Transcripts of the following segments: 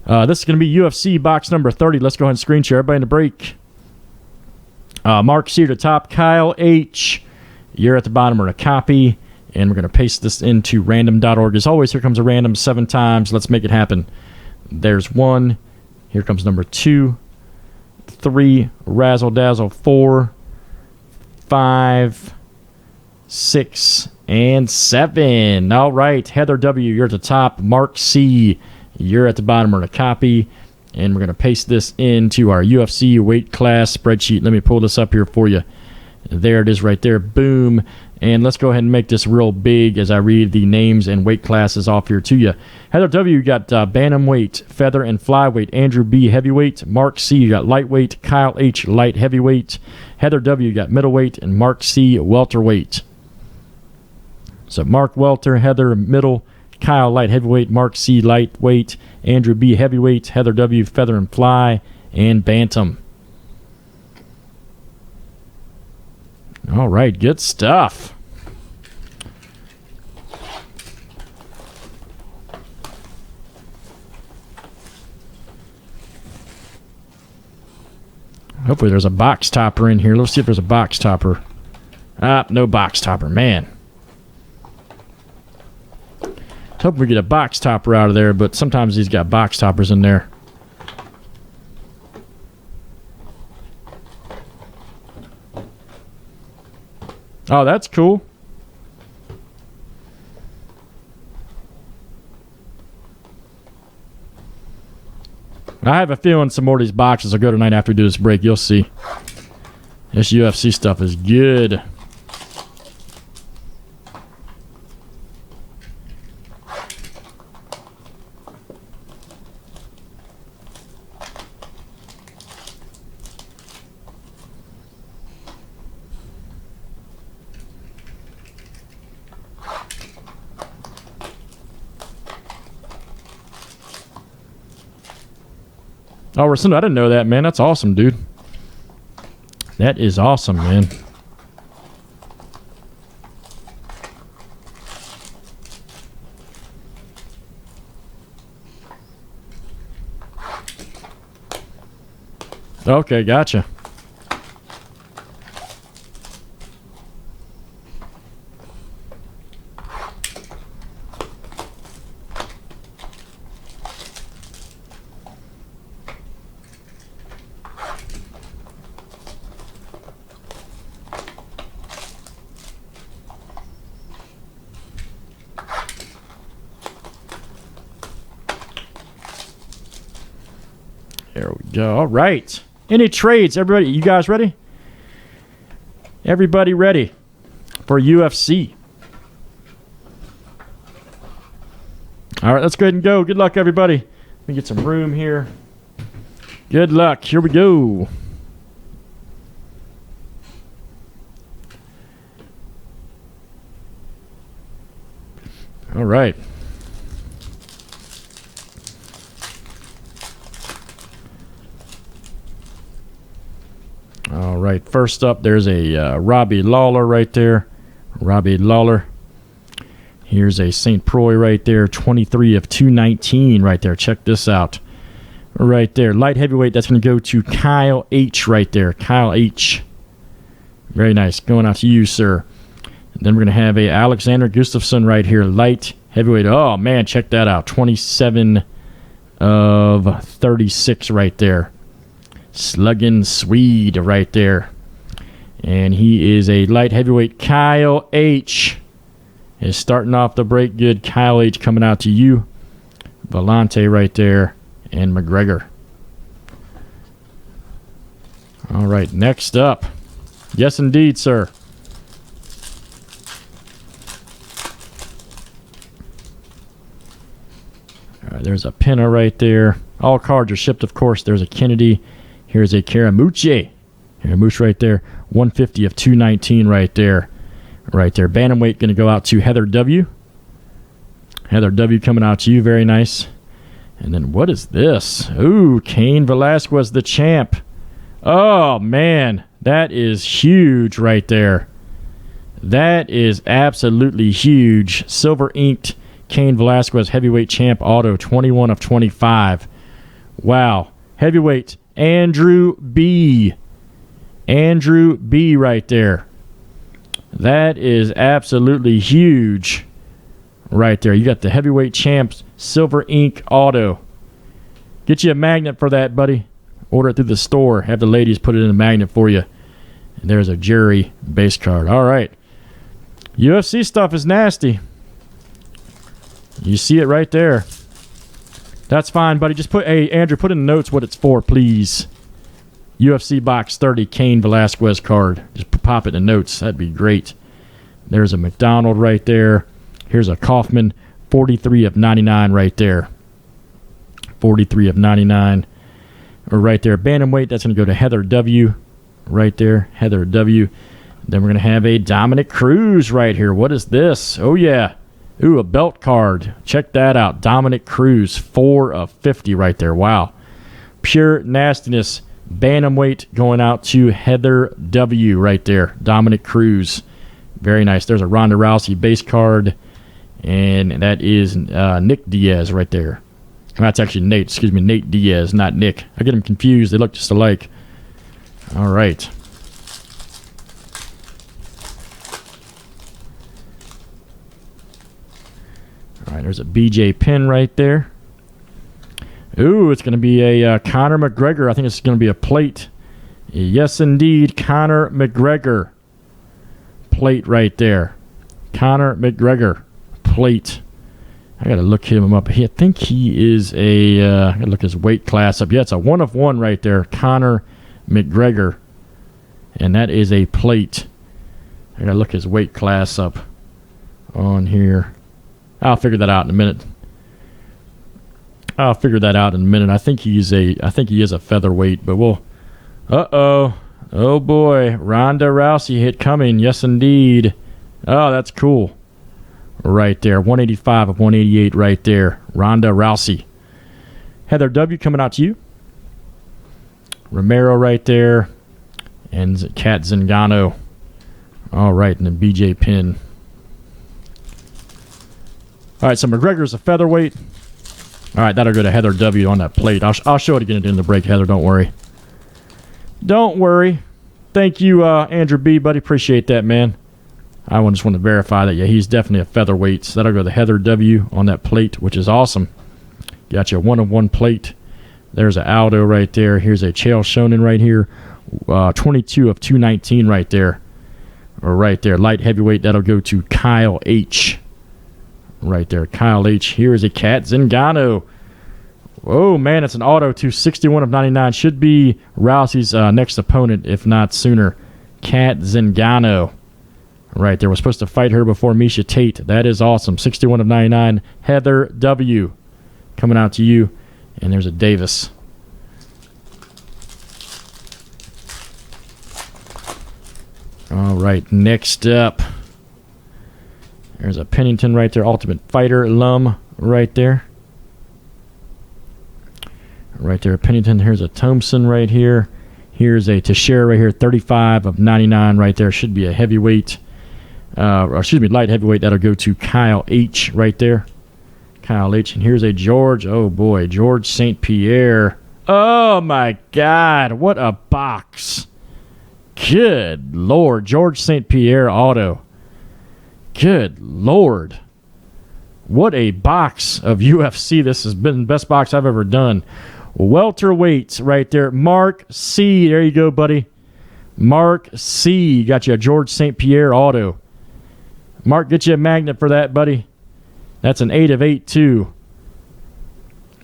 This is going to be UFC box number 30. Let's go ahead and screen share. Everybody in the break. Mark C at the top. Kyle H. You're at the bottom of the copy. And we're going to paste this into random.org. As always, here comes a random 7 times. Let's make it happen. There's 1. Here comes number 2, 3, razzle dazzle 4, 5, 6, and 7. All right, Heather W., you're at the top. Mark C., you're at the bottom of the copy. And we're going to paste this into our UFC weight class spreadsheet. Let me pull this up here for you. There it is right there. Boom. And let's go ahead and make this real big as I read the names and weight classes off here to you. Heather W., you got bantamweight, feather, and flyweight. Andrew B., heavyweight. Mark C., you got lightweight. Kyle H., light heavyweight. Heather W., you got middleweight. And Mark C., welterweight. So Mark welter, Heather middle, Kyle light heavyweight, Mark C., lightweight, Andrew B., heavyweight, Heather W., feather and fly, and bantam. All right, good stuff. Hopefully there's a box topper in here. Let's see if there's a box topper. No box topper, man. Hope we get a box topper out of there, but sometimes he's got box toppers in there. Oh, that's cool. I have a feeling some more of these boxes will go tonight after we do this break. You'll see. This UFC stuff is good. Oh, I didn't know that, man. That's awesome, dude. That is awesome, man. Okay, gotcha. There we go. All right. Any trades? Everybody, you guys ready? Everybody ready for UFC? All right, let's go ahead and go. Good luck, everybody. Let me get some room here. Good luck. Here we go. All right. All right, first up, there's a Robbie Lawler right there. Robbie Lawler. Here's a St. Croix right there, 23 of 219 right there. Check this out. Right there, light heavyweight, that's going to go to Kyle H. right there. Kyle H. Very nice. Going out to you, sir. And then we're going to have a Alexander Gustafsson right here, light heavyweight. Oh, man, check that out. 27 of 36 right there. Slugging Swede right there. And he is a light heavyweight. Kyle H. is starting off the break good. Kyle H. coming out to you. Vellante right there. And McGregor. All right, next up. Yes, indeed, sir. All right, there's a Pinna right there. All cards are shipped, of course. There's a Kennedy. Here's a Karamuche. Karamuche right there. 150 of 219 right there. Right there. Bantamweight going to go out to Heather W. Heather W. coming out to you. Very nice. And then what is this? Ooh, Cain Velasquez, the champ. Oh, man. That is huge right there. That is absolutely huge. Silver inked Cain Velasquez heavyweight champ auto. 21 of 25. Wow. Heavyweight, Andrew B. Andrew B right there. That is absolutely huge right there. You got the heavyweight champs, silver ink auto. Get you a magnet for that, buddy. Order it through the store. Have the ladies put it in a magnet for you. And there's a Jerry base card. All right. UFC stuff is nasty. You see it right there. That's fine, buddy. Just put, hey, Andrew, put in the notes what it's for, please. UFC Box 30 Cain Velasquez card. Just pop it in the notes. That'd be great. There's a McDonald right there. Here's a Kaufman. 43 of 99 right there. 43 of 99. Or right there. Bantamweight, that's going to go to Heather W. Right there. Heather W. Then we're going to have a Dominic Cruz right here. What is this? Oh, yeah. Ooh, a belt card. Check that out. Dominic Cruz. 4 of 50 right there. Wow. Pure nastiness. Bantamweight going out to Heather W. right there. Dominic Cruz. Very nice. There's a Ronda Rousey base card. And that is Nick Diaz right there. That's actually Nate. Excuse me, Nate Diaz, not Nick. I get them confused. They look just alike. All right. All right, there's a BJ pin right there. Ooh, it's going to be a Conor McGregor. I think it's going to be a plate. Yes, indeed, Conor McGregor. Plate right there. Conor McGregor. Plate. I got to look him up. I think he is a... I got to look his weight class up. Yeah, it's a 1 of 1 right there. Conor McGregor. And that is a plate. I got to look his weight class up on here. I'll figure that out in a minute. I think he is a featherweight, but we'll... Uh-oh. Oh, boy. Ronda Rousey hit coming. Yes, indeed. Oh, that's cool. Right there. 185 of 188 right there. Ronda Rousey. Heather W. coming out to you. Romero right there. And Kat Zingano. All right, and then BJ Penn. All right, so McGregor's a featherweight. All right, that'll go to Heather W. on that plate. I'll show it again at the end of the break, Heather. Don't worry. Don't worry. Thank you, Andrew B., buddy. Appreciate that, man. I just want to verify that, yeah, he's definitely a featherweight. So that'll go to Heather W. on that plate, which is awesome. Got you a 1 of 1 plate. There's an Aldo right there. Here's a Chael Sonnen right here. 22 of 219 right there. Or right there. Light heavyweight, that'll go to Kyle H. Right there. Kyle H. Here is a Kat Zingano. Whoa, man, it's an auto to 61 of 99. Should be Rousey's next opponent, if not sooner. Kat Zingano. Right there. We're supposed to fight her before Misha Tate. That is awesome. 61 of 99. Heather W. coming out to you. And there's a Davis. All right. Next up. There's a Pennington right there. Ultimate Fighter alum right there. Right there. Pennington. Here's a Thompson right here. Here's a Teixeira right here. 35 of 99 right there. Should be a heavyweight. Light heavyweight. That'll go to Kyle H. right there. Kyle H. And here's a George. Oh, boy. George St. Pierre. Oh, my God. What a box. Good Lord. George St. Pierre auto. Good Lord. What a box of UFC. This has been the best box I've ever done. Welterweights right there. Mark C. There you go, buddy. Mark C. Got you a George St. Pierre auto. Mark, get you a magnet for that, buddy. That's an 8 of 8, too.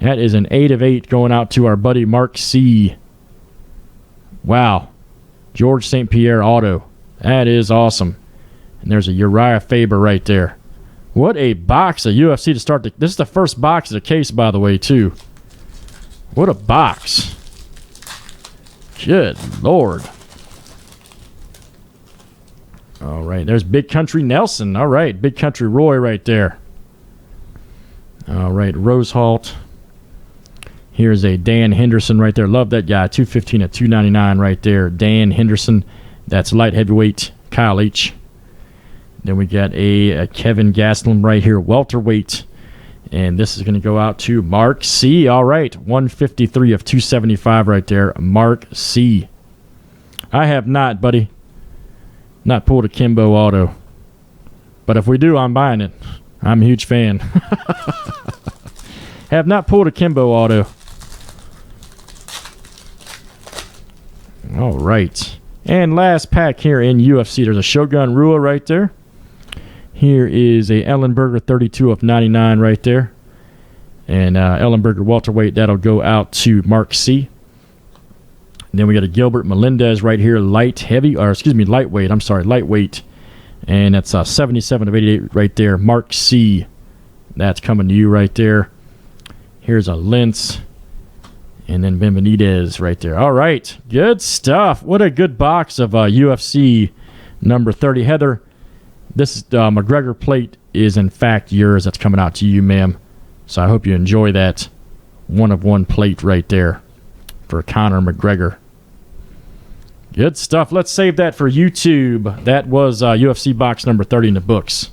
That is an 8 of 8 going out to our buddy Mark C. Wow. George St. Pierre auto. That is awesome. And there's a Uriah Faber right there. What a box of UFC to start. This is the first box of the case, by the way, too. What a box. Good Lord. All right, there's Big Country Nelson. All right, Big Country Roy right there. All right, Rosehalt. Here's a Dan Henderson right there. Love that guy. 215 at 299 right there. Dan Henderson. That's light heavyweight. Kyle H. Then we got a Kevin Gastelum right here. Welterweight. And this is going to go out to Mark C. All right, 153 of 275 right there, Mark C. I have not, buddy, not pulled a Kimbo auto. But if we do, I'm buying it. I'm a huge fan. Have not pulled a Kimbo auto. All right. And last pack here in UFC. There's a Shogun Rua right there. Here is a Ellenberger 32 of 99 right there. And Ellenberger welterweight, that'll go out to Mark C. And then we got a Gilbert Melendez right here, lightweight. I'm sorry, lightweight. And that's 77 of 88 right there, Mark C. That's coming to you right there. Here's a Lentz. And then Benavidez right there. All right, good stuff. What a good box of UFC number 30. Heather, this McGregor plate is in fact yours. That's coming out to you, ma'am. So I hope you enjoy that one-of-one plate right there for Conor McGregor. Good stuff. Let's save that for YouTube. That was UFC box number 30 in the books.